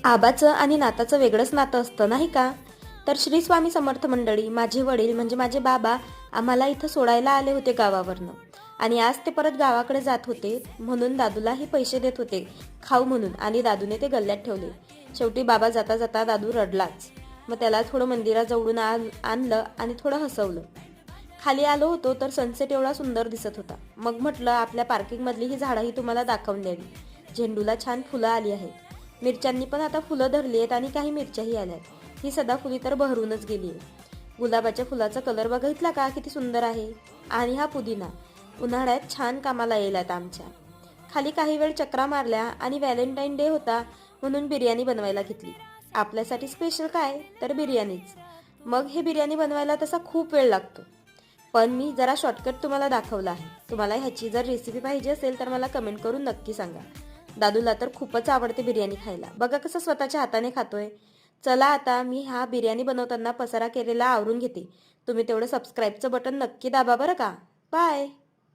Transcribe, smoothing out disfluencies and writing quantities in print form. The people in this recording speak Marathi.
आबाचं आणि नाताचं वेगळंच नातं असतं नाही का? तर श्री स्वामी समर्थ मंडळी, माझे वडील म्हणजे माझे बाबा आम्हाला इथं सोडायला आले होते गावावरनं. आणि आज ते परत गावाकडे जात होते, म्हणून दादूलाही पैसे देत होते खाऊ म्हणून, आणि दादूने ते गल्ल्यात ठेवले. शेवटी बाबा जाता जाता दादू रडलाच. मग त्याला थोडं मंदिराजवळून आणलं आणि थोडं हसवलं. खाली आलो होतो तर सनसेट एवढा सुंदर दिसत होता. मग म्हटलं आपल्या पार्किंगमधली ही झाडंही तुम्हाला दाखवून द्यावी. झेंडूला छान फुलं आली आहेत. मिरच्यांनी पण आता फुलं धरली आहेत आणि काही मिरच्याही आल्यात. ही सदाफुली तर बहरूनच गेली आहे. गुलाबाच्या फुलाचा कलर बघितला का, किती सुंदर आहे. आणि हा पुदिना उन्हाळ्यात छान कामाला येईल आता आमच्या. खाली काही वेळ चक्रा मारल्या आणि व्हॅलेंटाईन डे होता म्हणून बिर्याणी बनवायला घेतली. आपल्यासाठी स्पेशल काय तर बिर्याणीच. मग हे बिर्याणी बनवायला तसा खूप वेळ लागतो, पण मी जरा शॉर्टकट तुम्हाला दाखवला आहे. तुम्हाला ह्याची जर रेसिपी पाहिजे असेल तर मला कमेंट करून नक्की सांगा. दादूला तर खूपच आवडते बिर्याणी खायला. बघा कसं स्वतःच्या हाताने खातोय. चला आता मी हा बिर्याणी बनवताना पसारा केलेला आवरून घेते. तुम्ही तेवढं सबस्क्राईबचं बटन नक्की दाबा बरं का. बाय.